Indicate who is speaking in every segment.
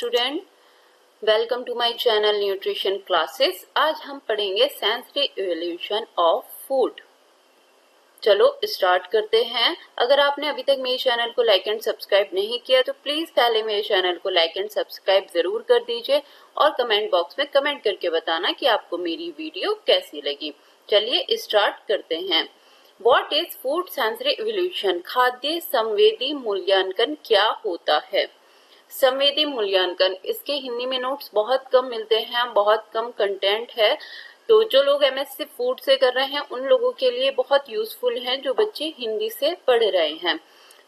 Speaker 1: Student, welcome to my channel nutrition classes. आज हम पढ़ेंगे सेंसरी इवोल्यूशन ऑफ फूड। चलो स्टार्ट करते हैं। अगर आपने अभी तक मेरे चैनल को लाइक एंड सब्सक्राइब नहीं किया तो प्लीज पहले मेरे चैनल को लाइक एंड सब्सक्राइब जरूर कर दीजिए और कमेंट बॉक्स में कमेंट करके बताना कि आपको मेरी वीडियो कैसी लगी। चलिए स्टार्ट करते हैं। What is food sensory evolution? खाद्य संवेदी मूल्यांकन क्या होता है? संवेदी मूल्यांकन, इसके हिंदी में नोट्स बहुत कम मिलते हैं, बहुत कम कंटेंट है, तो जो लोग एमएससी फूड से कर रहे हैं उन लोगों के लिए बहुत यूजफुल है। जो बच्चे हिंदी से पढ़ रहे हैं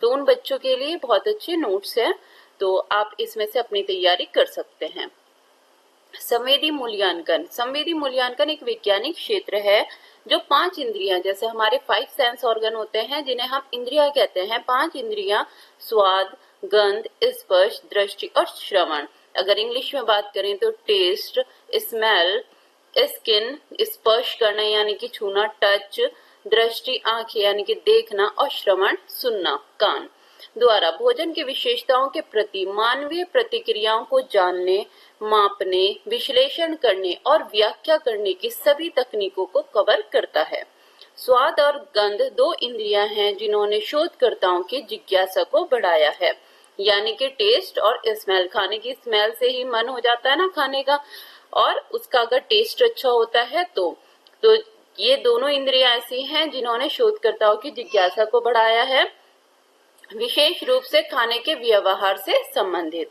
Speaker 1: तो उन बच्चों के लिए बहुत अच्छे नोट्स हैं, तो आप इसमें से अपनी तैयारी कर सकते हैं। संवेदी मूल्यांकन, संवेदी मूल्यांकन एक वैज्ञानिक क्षेत्र है जो 5 इंद्रियां, जैसे हमारे 5 सेंस ऑर्गन होते हैं जिन्हें हम इंद्रियां कहते हैं। 5 इंद्रियां स्वाद, गंध, स्पर्श, दृष्टि और श्रवण। अगर इंग्लिश में बात करें तो टेस्ट, स्मेल, स्किन, स्पर्श करना यानी कि छूना, टच, दृष्टि आंखें यानी कि देखना और श्रवण सुनना, कान द्वारा भोजन की विशेषताओं के प्रति मानवीय प्रतिक्रियाओं को जानने, मापने, विश्लेषण करने और व्याख्या करने की सभी तकनीकों को कवर करता है। स्वाद और गंध 2 इंद्रियां हैं जिन्होंने शोधकर्ताओं की जिज्ञासा को बढ़ाया है, यानी कि टेस्ट और स्मेल। खाने की स्मेल से ही मन हो जाता है ना खाने का, और उसका अगर टेस्ट अच्छा होता है तो ये दोनों इंद्रियां ऐसी हैं जिन्होंने शोधकर्ताओं की जिज्ञासा को बढ़ाया है, विशेष रूप से खाने के व्यवहार से संबंधित।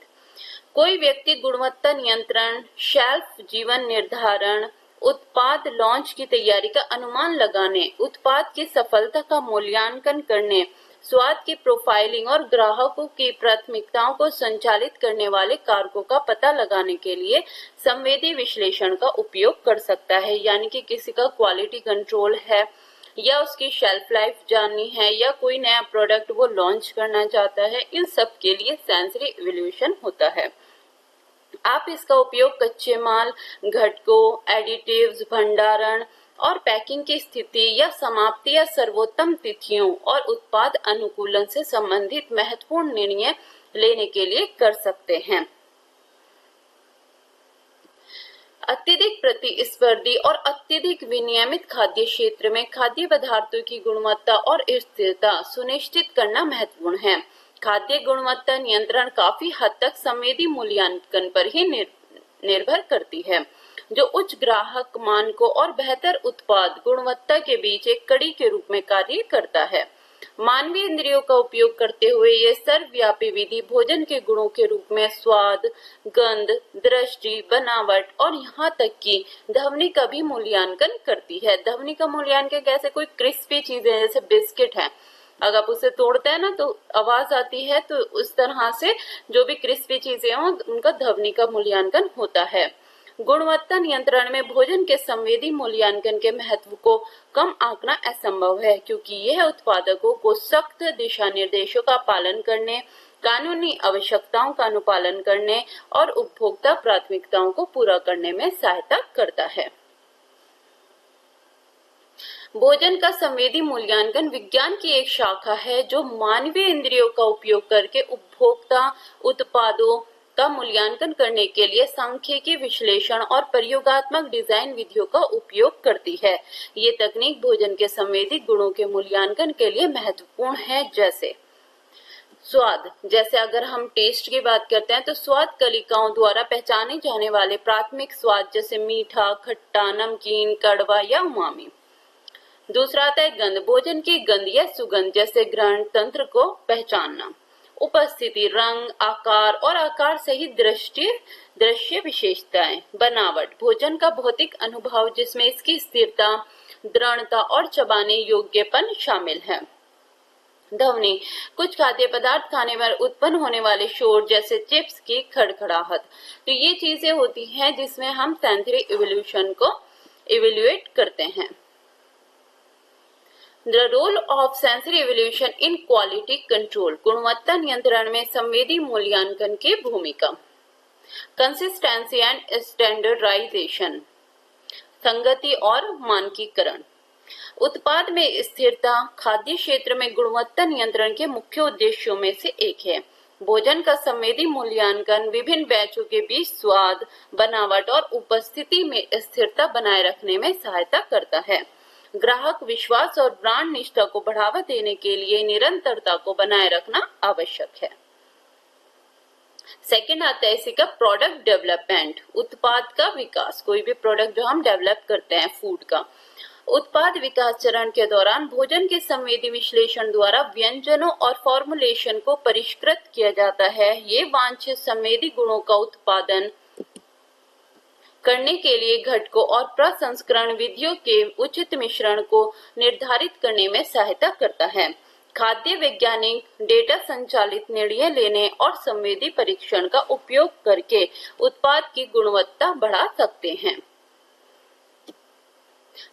Speaker 1: कोई व्यक्ति गुणवत्ता नियंत्रण, शेल्फ जीवन निर्धारण, उत्पाद लॉन्च की तैयारी का अनुमान लगाने, उत्पाद की सफलता का मूल्यांकन करने, स्वाद की प्रोफाइलिंग और ग्राहकों की प्राथमिकताओं को संचालित करने वाले कारकों का पता लगाने के लिए संवेदी विश्लेषण का उपयोग कर सकता है। यानी कि किसी का क्वालिटी कंट्रोल है या उसकी शेल्फ लाइफ जाननी है या कोई नया प्रोडक्ट वो लॉन्च करना चाहता है, इन सब के लिए सेंसरी इवोल्यूशन होता है। आप इसका उपयोग कच्चे माल, घटकों, एडिटिव्स, भंडारण और पैकिंग की स्थिति या समाप्ति या सर्वोत्तम तिथियों और उत्पाद अनुकूलन से संबंधित महत्वपूर्ण निर्णय लेने के लिए कर सकते हैं। अत्यधिक प्रतिस्पर्धी और अत्यधिक विनियमित खाद्य क्षेत्र में खाद्य पदार्थों की गुणवत्ता और स्थिरता सुनिश्चित करना महत्वपूर्ण है। खाद्य गुणवत्ता नियंत्रण काफी हद तक संवेदी मूल्यांकन पर ही निर्भर करती है, जो उच्च ग्राहक मानकों और बेहतर उत्पाद गुणवत्ता के बीच एक कड़ी के रूप में कार्य करता है। मानवीय इंद्रियों का उपयोग करते हुए ये सर्वव्यापी विधि भोजन के गुणों के रूप में स्वाद, गंध, दृष्टि, बनावट और यहाँ तक कि ध्वनि का भी मूल्यांकन करती है। ध्वनि का मूल्यांकन कैसे? कोई क्रिस्पी चीजें जैसे बिस्किट है, अगर आप उसे तोड़ते हैं ना तो आवाज आती है, तो उस तरह से जो भी क्रिस्पी चीजें हों उनका ध्वनि का मूल्यांकन होता है। गुणवत्ता नियंत्रण में भोजन के संवेदी मूल्यांकन के महत्व को कम आंकना असंभव है, क्योंकि यह उत्पादकों को सख्त दिशा निर्देशों का पालन करने, कानूनी आवश्यकताओं का अनुपालन करने और उपभोक्ता प्राथमिकताओं को पूरा करने में सहायता करता है। भोजन का संवेदी मूल्यांकन विज्ञान की एक शाखा है जो मानवीय इंद्रियों का उपयोग करके उपभोक्ता उत्पादों का मूल्यांकन करने के लिए सांख्यिकी विश्लेषण और प्रयोगात्मक डिजाइन विधियों का उपयोग करती है। ये तकनीक भोजन के संवेदी गुणों के मूल्यांकन के लिए महत्वपूर्ण है। जैसे स्वाद, जैसे अगर हम टेस्ट की बात करते हैं तो स्वाद कलिकाओं द्वारा पहचाने जाने वाले प्राथमिक स्वाद जैसे मीठा, खट्टा, नमकीन, कड़वा या उमामी। दूसरा आता है गंध, भोजन की गंध या सुगंध जैसे ग्रहण तंत्र को पहचानना। उपस्थिति, रंग, आकार और आकार सहित दृश्य विशेषताएं। बनावट, भोजन का भौतिक अनुभव जिसमें इसकी स्थिरता, दृढ़ता और चबाने योग्यपन शामिल है। ध्वनि, कुछ खाद्य पदार्थ खाने पर उत्पन्न होने वाले शोर जैसे चिप्स की खड़खड़ाहट। तो ये चीजें होती हैं जिसमें हम सेंसरी इवोल्यूशन को इवेल्युएट करते हैं। The role of sensory evaluation in quality control, गुणवत्ता नियंत्रण में संवेदी मूल्यांकन की भूमिका। Consistency and standardization, संगति और मानकीकरण। उत्पाद में स्थिरता खाद्य क्षेत्र में गुणवत्ता नियंत्रण के मुख्य उद्देश्यों में से एक है। भोजन का संवेदी मूल्यांकन विभिन्न बैचों के बीच स्वाद, बनावट और उपस्थिति में स्थिरता बनाए रखने में सहायता करता है। ग्राहक विश्वास और ब्रांड निष्ठा को बढ़ावा देने के लिए निरंतरता को बनाए रखना आवश्यक है। सेकंड आता है इसी का प्रोडक्ट डेवलपमेंट, उत्पाद का विकास। कोई भी प्रोडक्ट जो हम डेवलप करते हैं फूड का, उत्पाद विकास चरण के दौरान भोजन के संवेदी विश्लेषण द्वारा व्यंजनों और फॉर्मुलेशन को परिष्कृत किया जाता है। ये वांछित संवेदी गुणों का उत्पादन करने के लिए घटकों और प्रसंस्करण विधियों के उचित मिश्रण को निर्धारित करने में सहायता करता है। खाद्य वैज्ञानिक डेटा संचालित निर्णय लेने और संवेदी परीक्षण का उपयोग करके उत्पाद की गुणवत्ता बढ़ा सकते हैं।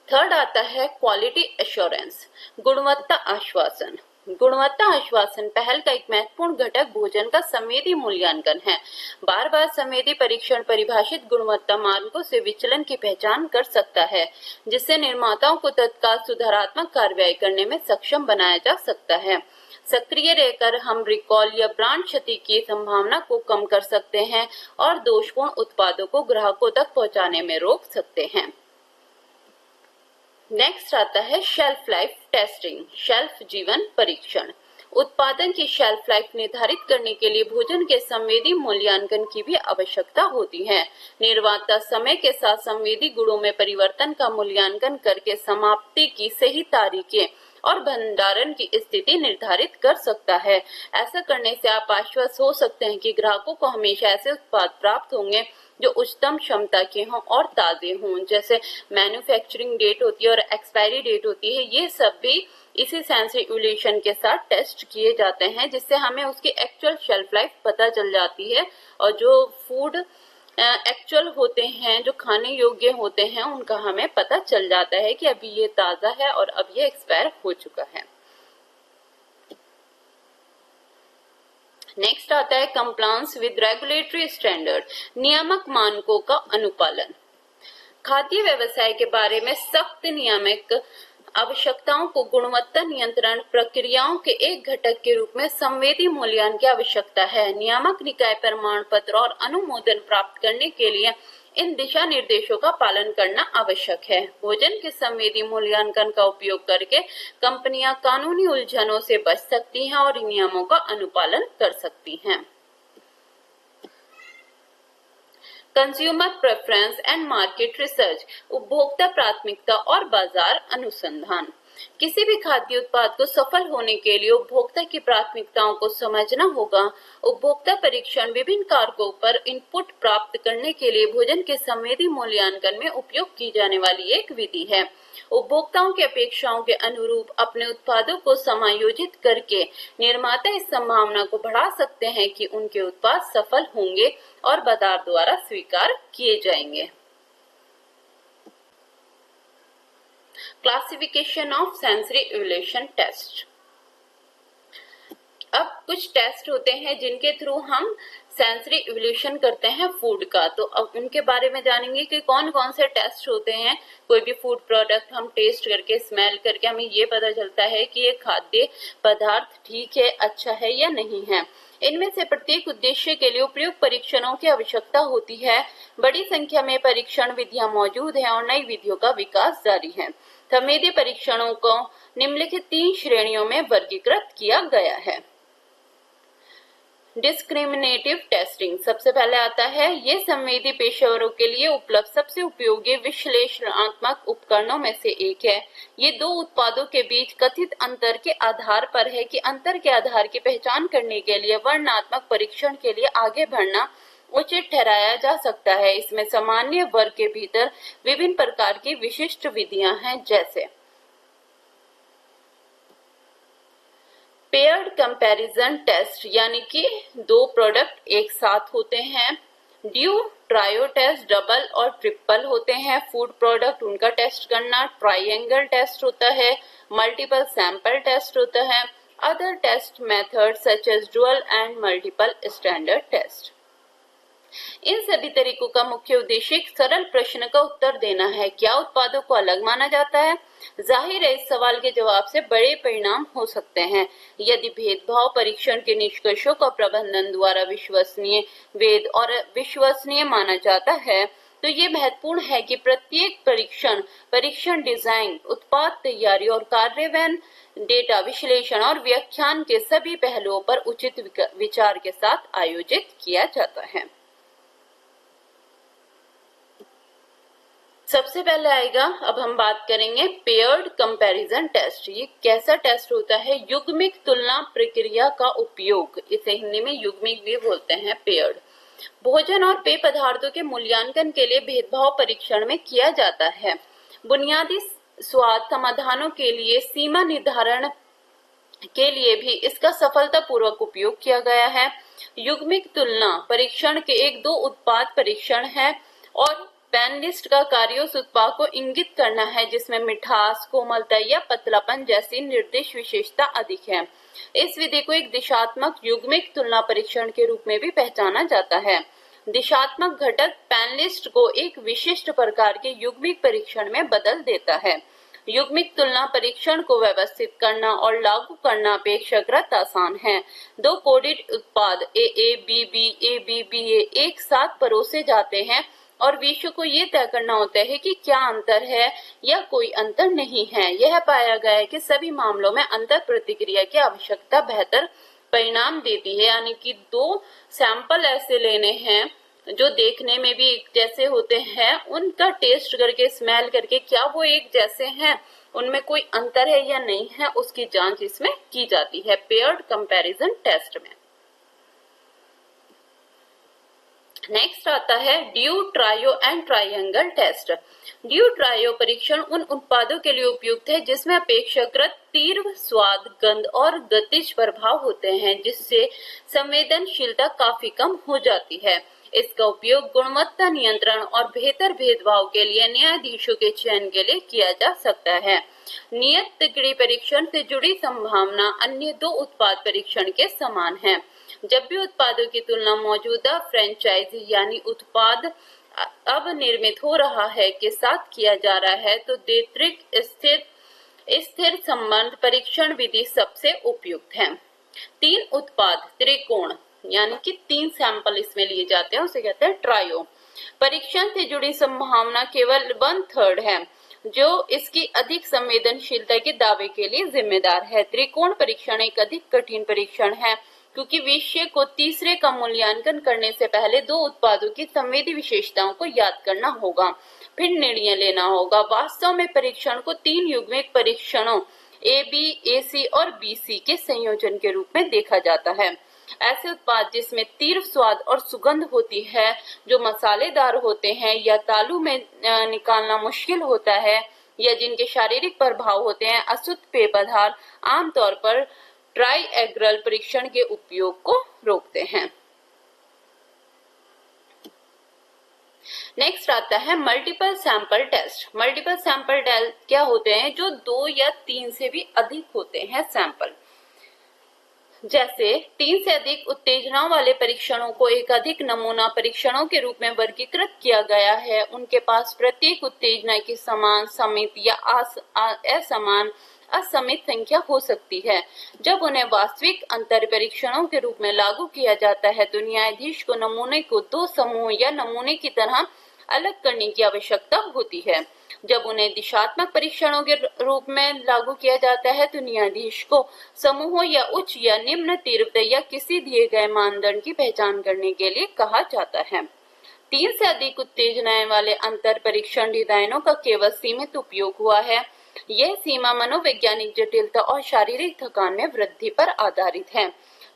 Speaker 1: थर्ड आता है क्वालिटी एश्योरेंस, गुणवत्ता आश्वासन। गुणवत्ता आश्वासन पहल का एक महत्वपूर्ण घटक भोजन का संवेदी मूल्यांकन है। बार बार संवेदी परीक्षण परिभाषित गुणवत्ता मानकों से विचलन की पहचान कर सकता है, जिससे निर्माताओं को तत्काल सुधारात्मक कार्रवाई करने में सक्षम बनाया जा सकता है। सक्रिय रहकर हम रिकॉल या ब्रांड क्षति की संभावना को कम कर सकते हैं और दोषपूर्ण उत्पादों को ग्राहकों तक पहुंचाने में रोक सकते हैं। नेक्स्ट आता है शेल्फ लाइफ टेस्टिंग, शेल्फ जीवन परीक्षण। उत्पादन की शेल्फ लाइफ निर्धारित करने के लिए भोजन के संवेदी मूल्यांकन की भी आवश्यकता होती है। निर्माता समय के साथ संवेदी गुणों में परिवर्तन का मूल्यांकन करके समाप्ति की सही तारीखें और भंडारण की स्थिति निर्धारित कर सकता है। ऐसा करने से आप आश्वस्त हो सकते हैं कि ग्राहकों को हमेशा ऐसे उत्पाद प्राप्त होंगे जो उच्चतम क्षमता के हों और ताजे हों। जैसे मैन्युफैक्चरिंग डेट होती है और एक्सपायरी डेट होती है, ये सब भी इसी सेंसरी इवैल्यूएशन के साथ टेस्ट किए जाते हैं, जिससे हमें उसकी एक्चुअल शेल्फ लाइफ पता चल जाती है और जो फूड एक्चुअल होते हैं, जो खाने योग्य होते हैं, उनका हमें पता चल जाता है कि अभी ये ताजा है और अब ये एक्सपायर हो चुका है। नेक्स्ट आता है कंप्लायंस विद रेगुलेटरी स्टैंडर्ड, नियामक मानकों का अनुपालन। खाद्य व्यवसाय के बारे में सख्त नियामक आवश्यकताओं को गुणवत्ता नियंत्रण प्रक्रियाओं के एक घटक के रूप में संवेदी मूल्यांकन की आवश्यकता है। नियामक निकाय प्रमाण पत्र और अनुमोदन प्राप्त करने के लिए इन दिशा निर्देशों का पालन करना आवश्यक है। भोजन के संवेदी मूल्यांकन का उपयोग करके कंपनियां कानूनी उलझनों से बच सकती हैं और इन नियमों का अनुपालन कर सकती हैं। Consumer preference and market research, उपभोक्ता प्राथमिकता और बाजार अनुसंधान। किसी भी खाद्य उत्पाद को सफल होने के लिए उपभोक्ता की प्राथमिकताओं को समझना होगा। उपभोक्ता परीक्षण विभिन्न कारकों पर इनपुट प्राप्त करने के लिए भोजन के संवेदी मूल्यांकन में उपयोग की जाने वाली एक विधि है। उपभोक्ताओं की अपेक्षाओं के अनुरूप अपने उत्पादों को समायोजित करके निर्माता इस संभावना को बढ़ा सकते हैं कि उनके उत्पाद सफल होंगे और बाजार द्वारा स्वीकार किए जाएंगे। Classification of sensory evaluation test. अब कुछ टेस्ट होते हैं जिनके थ्रू हम सेंसरी इवैल्यूएशन करते हैं फूड का, तो अब उनके बारे में जानेंगे कि कौन कौन से टेस्ट होते हैं। कोई भी फूड प्रोडक्ट हम टेस्ट करके, स्मेल करके हमें ये पता चलता है कि ये खाद्य पदार्थ ठीक है, अच्छा है या नहीं है। इनमें से प्रत्येक उद्देश्य के लिए उपयुक्त परीक्षणों की आवश्यकता होती है। बड़ी संख्या में परीक्षण विधियां मौजूद हैं और नई विधियों का विकास जारी है। संवेदी परीक्षणों को निम्नलिखित 3 श्रेणियों में वर्गीकृत किया गया है। डिस्क्रिमिनेटिव टेस्टिंग सबसे पहले आता है। ये संवेदी पेशेवरों के लिए उपलब्ध सबसे उपयोगी विश्लेषणात्मक उपकरणों में से एक है। ये 2 उत्पादों के बीच कथित अंतर के आधार पर है कि अंतर के आधार की पहचान करने के लिए वर्णनात्मक परीक्षण के लिए आगे बढ़ना उचित ठहराया जा सकता है। इसमें सामान्य वर्ग के भीतर विभिन्न प्रकार की विशिष्ट विधियां हैं, जैसे पेयर्ड कंपैरिजन टेस्ट, यानी कि 2 प्रोडक्ट एक साथ होते हैं। ड्यू ट्रायो टेस्ट, डबल और ट्रिपल होते हैं फूड प्रोडक्ट, उनका टेस्ट करना। ट्राइंगल टेस्ट होता है। मल्टीपल सैंपल टेस्ट होता है। Other test method such as dual and multiple standard test. इन सभी तरीकों का मुख्य उद्देश्य एक सरल प्रश्न का उत्तर देना है। क्या उत्पादों को अलग माना जाता है? जाहिर है इस सवाल के जवाब से बड़े परिणाम हो सकते हैं। यदि भेदभाव परीक्षण के निष्कर्षों का प्रबंधन द्वारा विश्वसनीय, वैध और विश्वसनीय माना जाता है, तो ये महत्वपूर्ण है कि प्रत्येक परीक्षण डिजाइन, उत्पाद तैयारी और कार्यान्वयन, डेटा विश्लेषण और व्याख्यान के सभी पहलुओं पर उचित विचार के साथ आयोजित किया जाता है। सबसे पहले आएगा, अब हम बात करेंगे पेयर्ड कंपैरिजन टेस्ट। ये कैसा टेस्ट होता है? युग्मिक तुलना प्रक्रिया का उपयोग, इसे हिंदी में युग्मिक भी बोलते हैं, पेयर्ड। भोजन और पेय पदार्थों के मूल्यांकन के लिए भेदभाव परीक्षण में किया जाता है। बुनियादी स्वाद समाधानों के लिए सीमा निर्धारण के लिए भी इसका सफलतापूर्वक उपयोग किया गया है। युग्मिक तुलना परीक्षण के एक दो उत्पाद परीक्षण है और पैनलिस्ट का कार्य उस उत्पाद को इंगित करना है जिसमें मिठास, कोमलता या पतलापन जैसी निर्दिष्ट विशेषता अधिक है। इस विधि को एक दिशात्मक युग्मिक तुलना परीक्षण के रूप में भी पहचाना जाता है। दिशात्मक घटक पैनलिस्ट को एक विशिष्ट प्रकार के युग्मिक परीक्षण में बदल देता है। युग्मिक तुलना परीक्षण को व्यवस्थित करना और लागू करना अपेक्षाकृत आसान है। दो कोडेड उत्पाद AA, BB, AB, BA एक साथ परोसे जाते हैं और विश्व को ये तय करना होता है कि क्या अंतर है या कोई अंतर नहीं है। यह पाया गया है कि सभी मामलों में अंतर प्रतिक्रिया की आवश्यकता बेहतर परिणाम देती है। यानी कि दो सैंपल ऐसे लेने हैं जो देखने में भी एक जैसे होते हैं, उनका टेस्ट करके, स्मेल करके, क्या वो एक जैसे हैं, उनमें कोई अंतर है या नहीं है, उसकी जांच इसमें की जाती है पेयर्ड कंपैरिजन टेस्ट में। नेक्स्ट आता है duo, trio and triangle test. Duo trio परीक्षण उन उत्पादों के लिए उपयुक्त है जिसमें अपेक्षाकृत तीव्र स्वाद, गंध और गतिज प्रभाव होते हैं, जिससे संवेदनशीलता काफी कम हो जाती है। इसका उपयोग गुणवत्ता नियंत्रण और बेहतर भेदभाव के लिए न्यायाधीशों के चयन के लिए किया जा सकता है। नियत तिकड़ी परीक्षण से जुड़ी संभावना अन्य दो उत्पाद परीक्षण के समान है। जब भी उत्पादों की तुलना मौजूदा फ्रेंचाइजी यानी उत्पाद अब निर्मित हो रहा है के साथ किया जा रहा है, तो द्वितीयक स्थिर संबंध परीक्षण विधि सबसे उपयुक्त है। तीन उत्पाद त्रिकोण यानी कि 3 सैंपल इसमें लिए जाते हैं, उसे कहते हैं ट्रायो। परीक्षण से जुड़ी संभावना केवल 1/3 है, जो इसकी अधिक संवेदनशीलता के दावे के लिए जिम्मेदार है। त्रिकोण परीक्षण एक अधिक कठिन परीक्षण है क्योंकि विषय को तीसरे का मूल्यांकन करने से पहले दो उत्पादों की संवेदी विशेषताओं को याद करना होगा, फिर निर्णय लेना होगा। वास्तव में परीक्षण को 3 युग्मिक परीक्षणों AB, AC और BC के संयोजन के रूप में देखा जाता है। ऐसे उत्पाद जिसमें तीव्र स्वाद और सुगंध होती है, जो मसालेदार होते हैं या तालू में निकालना मुश्किल होता है, या जिनके शारीरिक प्रभाव होते हैं अशुद्ध पेय पदार्थ, आमतौर पर ट्राइएग्रल परीक्षण के उपयोग को रोकते हैं। नेक्स्ट आता है multiple sample test. Multiple sample test क्या होते हैं? जो 2 या 3 से भी अधिक होते हैं सैंपल। जैसे 3 से अधिक उत्तेजनाओं वाले परीक्षणों को एक अधिक नमूना परीक्षणों के रूप में वर्गीकृत किया गया है। उनके पास प्रत्येक उत्तेजना की समान, समित या असमान असमित संख्या हो सकती है। जब उन्हें वास्तविक अंतर परीक्षणों के रूप में लागू किया जाता है, तो न्यायाधीश को नमूने को 2 समूह या नमूने की तरह अलग करने की आवश्यकता होती है। जब उन्हें दिशात्मक परीक्षणों के रूप में लागू किया जाता है, तो न्यायाधीश को समूहों या उच्च या निम्न तीव्रता या किसी दिए गए मानदंड की पहचान करने के लिए कहा जाता है। 3 से अधिक उत्तेजनाएं वाले अंतर परीक्षण डिजाइनों का केवल सीमित उपयोग हुआ है। यह सीमा मनोवैज्ञानिक जटिलता और शारीरिक थकान में वृद्धि पर आधारित है,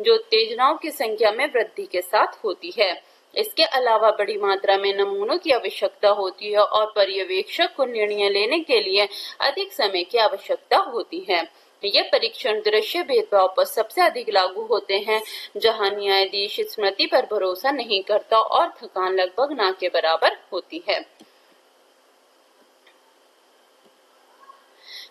Speaker 1: जो उत्तेजनाओं की संख्या में वृद्धि के साथ होती है। इसके अलावा बड़ी मात्रा में नमूनों की आवश्यकता होती है और पर्यवेक्षक को निर्णय लेने के लिए अधिक समय की आवश्यकता होती है। यह परीक्षण दृश्य भेदभाव पर सबसे अधिक लागू होते हैं, जहां न्यायाधीश स्मृति पर भरोसा नहीं करता और थकान लगभग ना के बराबर होती है।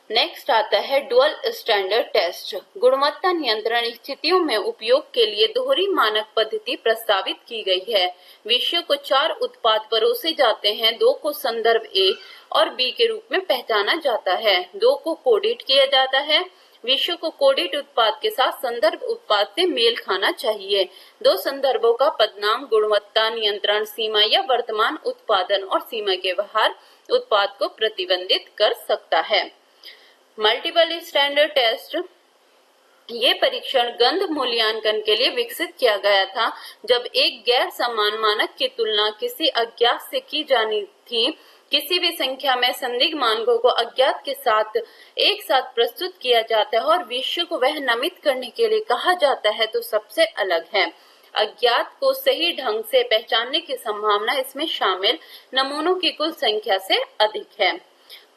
Speaker 1: नेक्स्ट आता है डुअल स्टैंडर्ड टेस्ट। गुणवत्ता नियंत्रण स्थितियों में उपयोग के लिए दोहरी मानक पद्धति प्रस्तावित की गई है। विश्व को 4 उत्पाद परोसे जाते हैं, 2 को संदर्भ ए और बी के रूप में पहचाना जाता है, 2 को कोडित किया जाता है। विश्व को कोडित उत्पाद के साथ संदर्भ उत्पाद से मेल खाना चाहिए। 2 संदर्भों का पदनाम गुणवत्ता नियंत्रण सीमा या वर्तमान उत्पादन और सीमा के बाहर उत्पाद को प्रतिबंधित कर सकता है। मल्टीपल स्टैंडर्ड टेस्ट ये परीक्षण गंध मूल्यांकन के लिए विकसित किया गया था, जब एक गैर समान मानक की तुलना किसी अज्ञात से की जानी थी। किसी भी संख्या में संदिग्ध मानकों को अज्ञात के साथ एक साथ प्रस्तुत किया जाता है और विश्व को वह नामित करने के लिए कहा जाता है तो सबसे अलग है। अज्ञात को सही ढंग से पहचानने की संभावना इसमें शामिल नमूनों की कुल संख्या से अधिक है।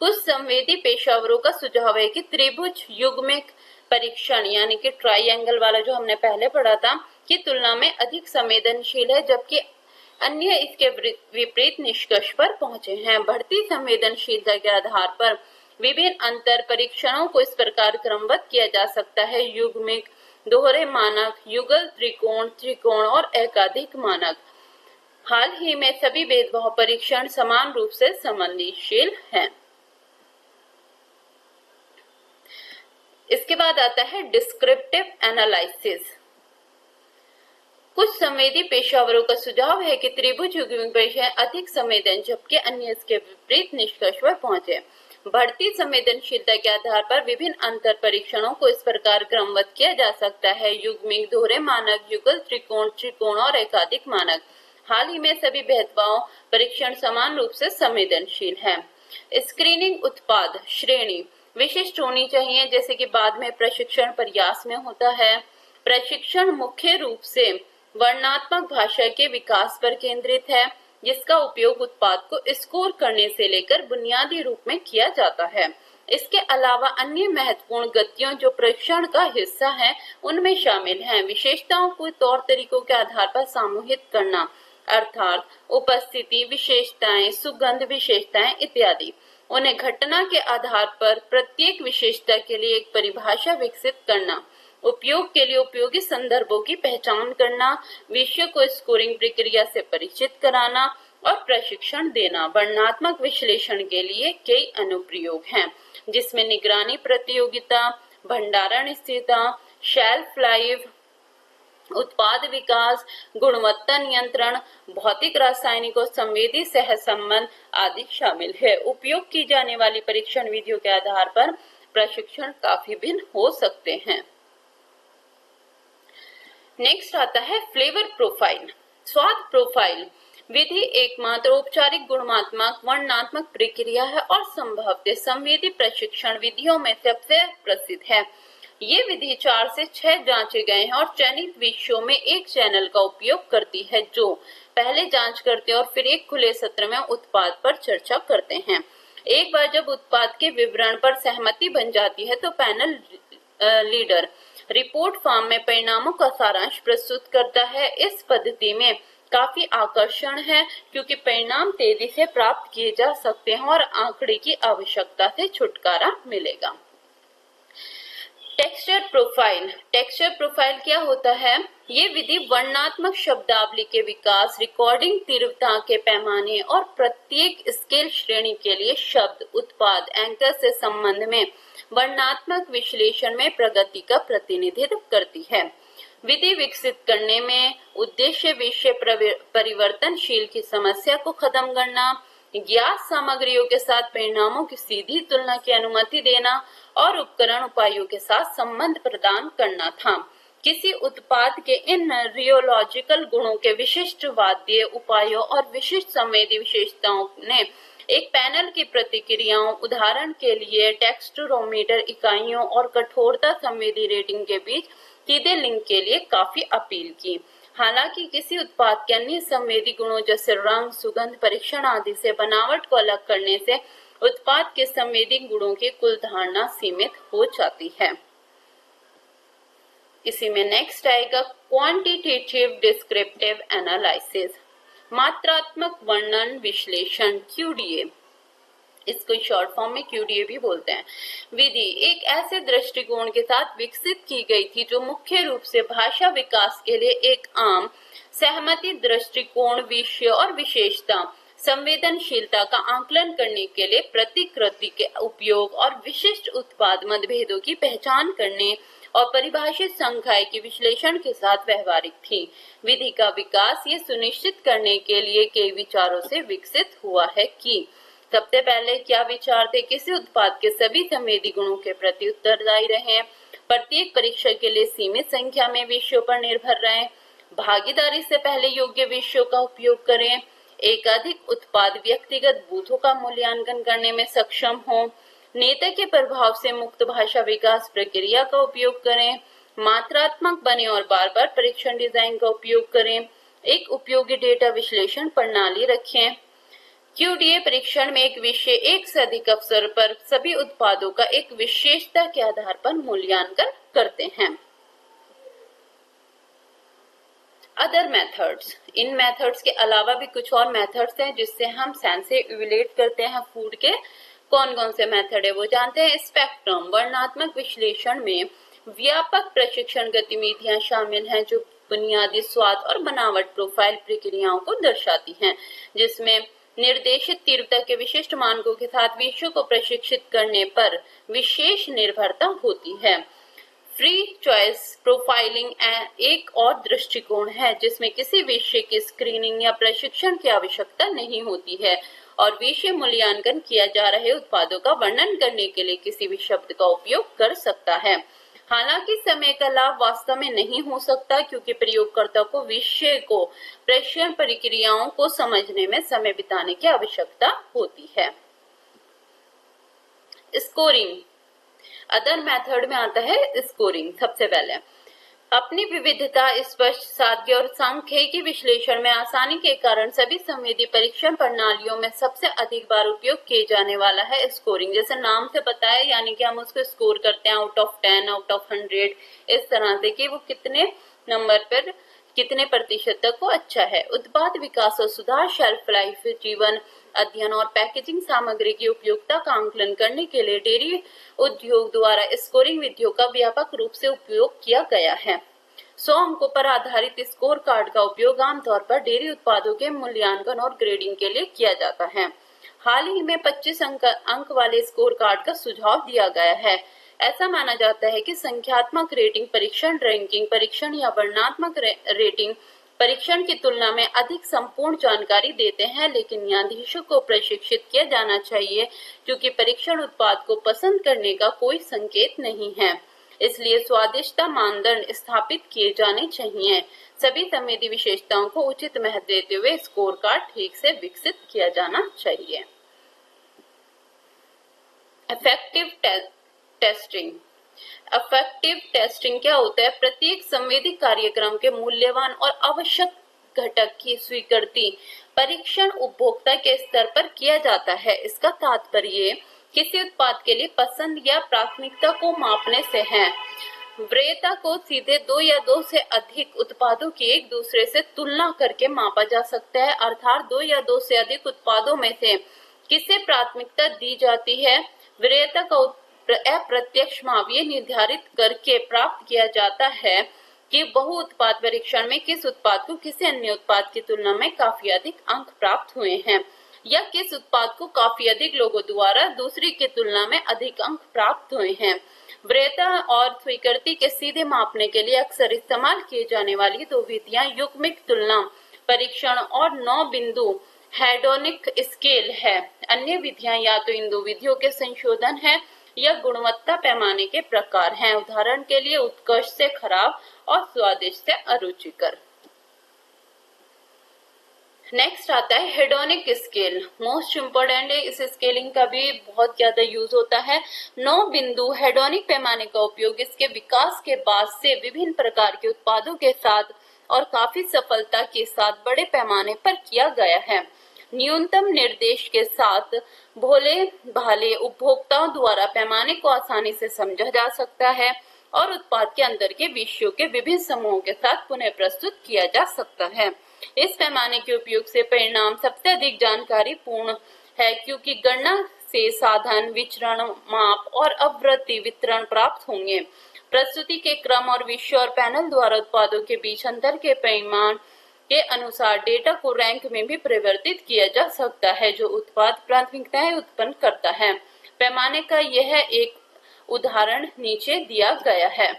Speaker 1: कुछ संवेदी पेशेवरों का सुझाव है कि त्रिभुज युग्मिक परीक्षण यानी कि ट्राइएंगल वाला जो हमने पहले पढ़ा था की तुलना में अधिक संवेदनशील है, जबकि अन्य इसके विपरीत निष्कर्ष पर पहुंचे हैं। बढ़ती संवेदनशीलता के आधार पर विभिन्न अंतर परीक्षणों को इस प्रकार क्रमबद्ध किया जा सकता है: युग्मिक, दोहरे मानक, युगल त्रिकोण, त्रिकोण और एकाधिक मानक। हाल ही में सभी भेदभाव परीक्षण समान रूप से संवेदनशील हैं। इसके बाद आता है डिस्क्रिप्टिव एनालिसिस। कुछ संवेदी पेशेवरों का सुझाव है कि त्रिभुज युग्मिक परीक्षण अधिक संवेदन, जबकि अन्य इसके विपरीत निष्कर्ष पर पहुंचे। बढ़ती संवेदनशीलता के आधार पर विभिन्न अंतर परीक्षणों को इस प्रकार क्रमबद्ध किया जा सकता है: युग्मिक, दोहरे मानक, युगल त्रिकोण, त्रिकोण और एकाधिक मानक। हाल ही में सभी भेदभाव परीक्षण समान रूप से संवेदनशील है। स्क्रीनिंग उत्पाद श्रेणी विशिष्ट होनी चाहिए, जैसे कि बाद में प्रशिक्षण प्रयास में होता है। प्रशिक्षण मुख्य रूप से वर्णनात्मक भाषा के विकास पर केंद्रित है, जिसका उपयोग उत्पाद को स्कोर करने से लेकर बुनियादी रूप में किया जाता है। इसके अलावा अन्य महत्वपूर्ण गतियों जो प्रशिक्षण का हिस्सा हैं, उनमें शामिल हैं: विशेषताओं को तौर तरीकों के आधार पर समूहित करना, अर्थात उपस्थिति विशेषताएं, सुगंध विशेषताएं इत्यादि। उन्हें घटना के आधार पर प्रत्येक विशेषता के लिए एक परिभाषा विकसित करना, उपयोग के लिए उपयोगी संदर्भों की पहचान करना, विषय को स्कोरिंग प्रक्रिया से परिचित कराना और प्रशिक्षण देना। वर्णनात्मक विश्लेषण के लिए कई अनुप्रयोग हैं, जिसमें निगरानी प्रतियोगिता, भंडारण स्थिरता, शेल्फ लाइफ, उत्पाद विकास, गुणवत्ता नियंत्रण, भौतिक, रासायनिक और संवेदी सहसंबंध आदि शामिल है। उपयोग की जाने वाली परीक्षण विधियों के आधार पर प्रशिक्षण काफी भिन्न हो सकते हैं। नेक्स्ट आता है फ्लेवर प्रोफाइल, स्वाद प्रोफाइल। विधि एकमात्र औपचारिक गुणात्मक वर्णनात्मक प्रक्रिया है और संभवतः संवेदी प्रशिक्षण विधियों में सबसे प्रसिद्ध है। ये विधि 4 से 6 जांचे गए हैं और चयनित विषयों में एक चैनल का उपयोग करती है, जो पहले जांच करते हैं और फिर एक खुले सत्र में उत्पाद पर चर्चा करते हैं। एक बार जब उत्पाद के विवरण पर सहमति बन जाती है तो पैनल लीडर रिपोर्ट फॉर्म में परिणामों का सारांश प्रस्तुत करता है। इस पद्धति में काफी आकर्षण है, क्योंकि परिणाम तेजी से प्राप्त किए जा सकते हैं और आंकड़े की आवश्यकता से छुटकारा मिलेगा। Texture profile. टेक्सचर प्रोफाइल क्या होता है? ये विधि वर्णनात्मक शब्दावली के विकास, रिकॉर्डिंग तीव्रता के पैमाने और प्रत्येक स्केल श्रेणी के लिए शब्द उत्पाद एंकर से संबंध में वर्णनात्मक विश्लेषण में प्रगति का प्रतिनिधित्व करती है। विधि विकसित करने में उद्देश्य विषय परिवर्तनशील की समस्या को खत्म करना, ज्ञात सामग्रियों के साथ परिणामों की सीधी तुलना की अनुमति देना और उपकरण उपायों के साथ संबंध प्रदान करना था। किसी उत्पाद के इन रियोलॉजिकल गुणों के विशिष्ट वाद्य उपायों और विशिष्ट संवेदी विशेषताओं ने एक पैनल की प्रतिक्रियाओं, उदाहरण के लिए टेक्स्टरोमीटर इकाइयों और कठोरता संवेदी रेटिंग के बीच सीधे लिंक के लिए काफी अपील की। हालांकि किसी उत्पाद के अन्य संवेदी गुणों जैसे रंग, सुगंध, परीक्षण आदि से बनावट को अलग करने से उत्पाद के संवेदी गुणों की कुल धारणा सीमित हो जाती है। इसी में नेक्स्ट आएगा क्वांटिटेटिव डिस्क्रिप्टिव एनालिसिस, मात्रात्मक वर्णन विश्लेषण QDA। इसको शॉर्ट फॉर्म में क्यूडीए भी बोलते हैं। विधि एक ऐसे दृष्टिकोण के साथ विकसित की गई थी जो मुख्य रूप से भाषा विकास के लिए एक आम सहमति दृष्टिकोण, विषय और विशेषता, संवेदनशीलता का आकलन करने के लिए प्रतिकृति के उपयोग और विशिष्ट उत्पाद मतभेदों की पहचान करने और परिभाषित संख्याएं के विश्लेषण के साथ व्यवहारिक थी। विधि का विकास ये सुनिश्चित करने के लिए कई विचारों से विकसित हुआ है कि सबसे पहले क्या विचार थे, किसी उत्पाद के सभी संवेदी गुणों के प्रति उत्तरदायी रहें, प्रत्येक परीक्षण के लिए सीमित संख्या में विषयों पर निर्भर रहें, भागीदारी से पहले योग्य विषयों का उपयोग करें, एकाधिक उत्पाद व्यक्तिगत बूथों का मूल्यांकन करने में सक्षम हो, नेता के प्रभाव से मुक्त भाषा विकास प्रक्रिया का उपयोग करें, मात्रात्मक बने और बार बार परीक्षण डिजाइन का उपयोग करें, एक उपयोगी डेटा विश्लेषण प्रणाली रखें। क्यूडीए परीक्षण में एक विषय एक से अधिक अवसर पर सभी उत्पादों का एक विशेषता के आधार पर मूल्यांकन करते हैं। अदर मेथड्स, इन मेथड्स के अलावा भी कुछ और मेथड्स हैं जिससे हम सेंस से इवैल्यूएट करते हैं फूड के। कौन कौन से मेथड है वो जानते हैं। स्पेक्ट्रम वर्णनात्मक विश्लेषण में व्यापक प्रशिक्षण गतिविधियां शामिल हैं जो बुनियादी स्वाद और बनावट प्रोफाइल प्रक्रियाओं को दर्शाती हैं, जिसमें निर्देशित तीव्रता के विशिष्ट मानकों के साथ विषयों को प्रशिक्षित करने पर विशेष निर्भरता होती है। फ्री चॉइस प्रोफाइलिंग एक और दृष्टिकोण है जिसमें किसी विषय की स्क्रीनिंग या प्रशिक्षण की आवश्यकता नहीं होती है और विषय मूल्यांकन किया जा रहे उत्पादों का वर्णन करने के लिए किसी भी शब्द का उपयोग कर सकता है। हालांकि समय का लाभ वास्तव में नहीं हो सकता क्योंकि प्रयोगकर्ता को विषय को प्रशिक्षण प्रक्रियाओं को समझने में समय बिताने की आवश्यकता होती है। स्कोरिंग अदर मेथड में आता है स्कोरिंग। सबसे पहले अपनी विविधता, स्पष्ट, सादगी और सांख्यिकी विश्लेषण में आसानी के कारण सभी संवेदी परीक्षण प्रणालियों में सबसे अधिक बार उपयोग किए जाने वाला है स्कोरिंग। जैसे नाम से पता है, यानी कि हम उसको स्कोर करते हैं आउट ऑफ 10, आउट ऑफ 100, इस तरह से कि वो कितने नंबर पर कितने प्रतिशत तक वो अच्छा है। उत्पाद विकास और सुधार, शेल्फ लाइफ, जीवन अध्ययन और पैकेजिंग सामग्री की उपयोगिता का आंकलन करने के लिए डेयरी उद्योग द्वारा स्कोरिंग विधियों का व्यापक रूप से उपयोग किया गया है। 100 अंकों पर आधारित स्कोर कार्ड का उपयोग आमतौर पर डेयरी उत्पादों के मूल्यांकन और ग्रेडिंग के लिए किया जाता है। हाल ही में 25 अंक वाले स्कोर कार्ड का सुझाव दिया गया है। ऐसा माना जाता है कि संख्यात्मक रेटिंग परीक्षण रैंकिंग परीक्षण या वर्णनात्मक रेटिंग परीक्षण की तुलना में अधिक संपूर्ण जानकारी देते हैं, लेकिन न्यायाधीशों को प्रशिक्षित किया जाना चाहिए क्योंकि परीक्षण उत्पाद को पसंद करने का कोई संकेत नहीं है। इसलिए स्वादिष्टता मानदंड स्थापित किए जाने चाहिए। सभी संवेदी विशेषताओं को उचित महत्व देते हुए स्कोर कार्ड ठीक से विकसित किया जाना चाहिए। Effective testing. अफेक्टिव टेस्टिंग क्या होता है? प्रत्येक संवेदी कार्यक्रम के मूल्यवान और आवश्यक घटक की स्वीकृति परीक्षण उपभोक्ता के स्तर पर किया जाता है। इसका तात्पर्य किसी उत्पाद के लिए पसंद या प्राथमिकता को मापने से है। वरीयता को सीधे 2 या 2 से अधिक उत्पादों की एक दूसरे से तुलना करके मापा जा सकता है, अर्थात 2 या 2 से अधिक उत्पादों में से किसे प्राथमिकता दी जाती है। वरीयता का अप्रत्यक्ष माप ये निर्धारित करके प्राप्त किया जाता है कि बहु उत्पाद परीक्षण में किस उत्पाद को किसी अन्य उत्पाद की तुलना में काफी अधिक अंक प्राप्त हुए हैं या किस उत्पाद को काफी अधिक लोगों द्वारा दूसरी की तुलना में अधिक अंक प्राप्त हुए हैं। वरीयता और स्वीकृति के सीधे मापने के लिए अक्सर इस्तेमाल किए जाने वाली 2 विधियां युग्मिक तुलना परीक्षण और 9 बिंदु हेडोनिक स्केल है। अन्य विधियां या तो इन 2 विधियों के संशोधन है या गुणवत्ता पैमाने के प्रकार हैं। उदाहरण के लिए उत्कृष्ट से खराब और स्वादिष्ट से अरुचिकर। नेक्स्ट आता है हेडोनिक स्केल। मोस्ट इम्पोर्टेंट है, इस स्केलिंग का भी बहुत ज्यादा यूज होता है। 9 बिंदु हेडोनिक पैमाने का उपयोग इसके विकास के बाद से विभिन्न प्रकार के उत्पादों के साथ और काफी सफलता के साथ बड़े पैमाने पर किया गया है। न्यूनतम निर्देश के साथ भोले भाले उपभोक्ताओं द्वारा पैमाने को आसानी से समझा जा सकता है और उत्पाद के अंदर के विषयों के विभिन्न समूहों के साथ पुनः प्रस्तुत किया जा सकता है। इस पैमाने के उपयोग से परिणाम सबसे अधिक जानकारी पूर्ण है क्योंकि गणना से साधन, विचरण, माप और आवृत्ति वितरण प्राप्त होंगे। प्रस्तुति के क्रम और विषय और पैनल द्वारा उत्पादों के बीच अंतर के परिमाण के अनुसार डेटा को रैंक में भी परिवर्तित किया जा सकता है, जो उत्पाद प्राथमिकताएं उत्पन्न करता है। पैमाने का यह एक उदाहरण नीचे दिया गया है।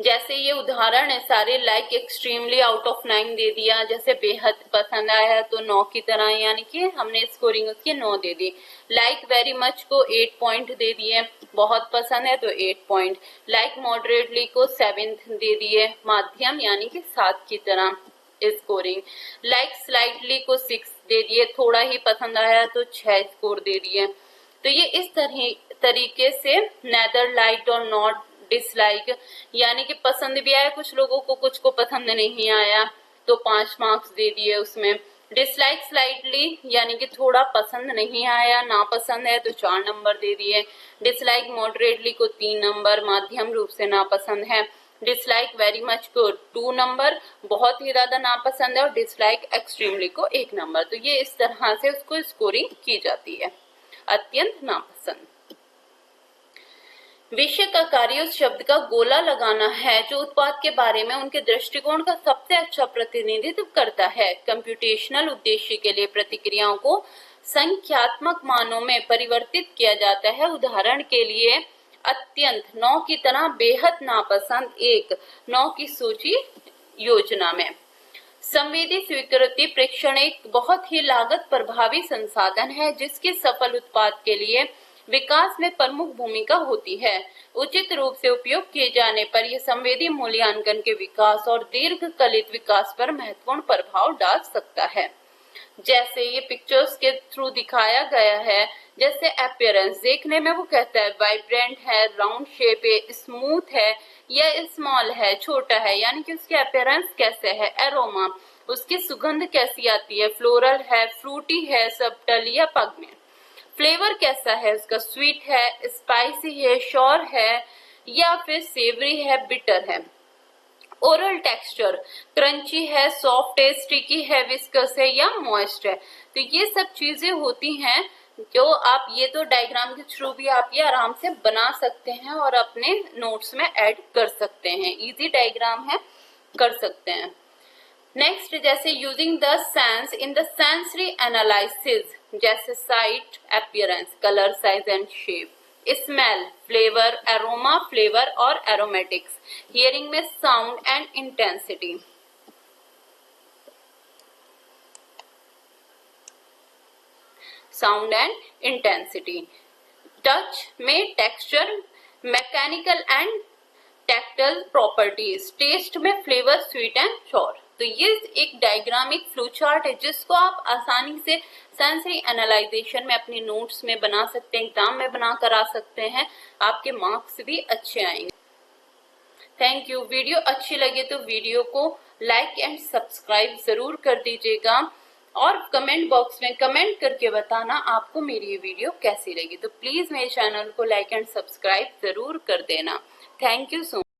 Speaker 1: जैसे ये उदाहरण है सारे, लाइक एक्सट्रीमली आउट ऑफ 9 दे दिया, जैसे बेहद पसंद आया तो 9 की तरह, यानी कि हमने स्कोरिंग उसकी 9 दे दी। लाइक वेरी मच को 8 पॉइंट दे दिए, बहुत पसंद है तो 8 पॉइंट। लाइक मॉडरेटली को 7 दे दिए, माध्यम यानी कि 7 की तरह स्कोरिंग। लाइक स्लाइटली को 6 दे दिए, थोड़ा ही पसंद आया तो 6 स्कोर दे दिए। तो ये इस तरीके से नेदर लाइक और नॉट डिसलाइक, यानी कि पसंद भी आया कुछ लोगों को, कुछ को पसंद नहीं आया तो 5 मार्क्स दे दिए उसमें। डिसलाइक स्लाइटली यानी कि थोड़ा पसंद नहीं आया, नापसंद है तो 4 नंबर दे दिए। डिसलाइक मॉडरेटली को 3 नंबर, माध्यम रूप से नापसंद है। डिसलाइक वेरी मच को 2 नंबर, बहुत ही ज्यादा नापसंद है। और डिसलाइक एक्सट्रीमली को 1 नंबर। तो ये इस तरह से उसको स्कोरिंग की जाती है। अत्यंत नापसंद। विषय का कार्य उस शब्द का गोला लगाना है जो उत्पाद के बारे में उनके दृष्टिकोण का सबसे अच्छा प्रतिनिधित्व करता है। कंप्यूटेशनल उद्देश्य के लिए प्रतिक्रियाओं को संख्यात्मक मानों में परिवर्तित किया जाता है। उदाहरण के लिए अत्यंत 9 की तरह, बेहद नापसंद 1, 9 की सूची योजना में। संवेदी स्वीकृति परीक्षण एक बहुत ही लागत प्रभावी संसाधन है जिसके सफल उत्पाद के लिए विकास में प्रमुख भूमिका होती है। उचित रूप से उपयोग किए जाने पर यह संवेदी मूल्यांकन के विकास और दीर्घकालिक विकास पर महत्वपूर्ण प्रभाव डाल सकता है। जैसे ये पिक्चर्स के थ्रू दिखाया गया है, जैसे अपीयरेंस देखने में वो कहता है वाइब्रेंट है, राउंड शेप है, स्मूथ है या स्मॉल है, छोटा है, यानी कि उसकी अपीयरेंस कैसे है। एरोमा, उसकी सुगंध कैसी आती है, फ्लोरल है, फ्रूटी है, सबटल या पग में। फ्लेवर कैसा है उसका, स्वीट है, स्पाइसी है, श्योर है या फिर सेवरी है, बिटर है। ओरल टेक्सचर, क्रंची है, सॉफ्ट है, स्टिकी है, विस्कस है या मॉइस्ट है। तो ये सब चीजें होती हैं जो आप ये तो डायग्राम के थ्रू भी आप ये आराम से बना सकते हैं और अपने नोट्स में ऐड कर सकते हैं। इजी डायग्राम है, कर सकते हैं। नेक्स्ट, जैसे using the sense in the sensory analysis, जैसे sight, appearance, colour, size and shape. Smell, flavour, aroma, flavour और एरोमेटिक्स। हियरिंग में sound and intensity. Sound and intensity. Touch में texture, mechanical and tactile properties. Taste में flavour, sweet and sour. तो ये एक diagram, एक flow chart है जिसको आप आसानी से सेंसरी एनालाइजेशन में अपने नोट्स में बना सकते हैं, एग्जाम में बना कर आ सकते हैं, आपके मार्क्स भी अच्छे आएंगे। Thank you. वीडियो अच्छी लगे तो वीडियो को लाइक एंड सब्सक्राइब जरूर कर दीजिएगा और कमेंट बॉक्स में कमेंट करके बताना आपको मेरी ये वीडियो कैसी लगी। तो प्लीज मेरे चैनल को लाइक एंड सब्सक्राइब जरूर कर देना। Thank you so much.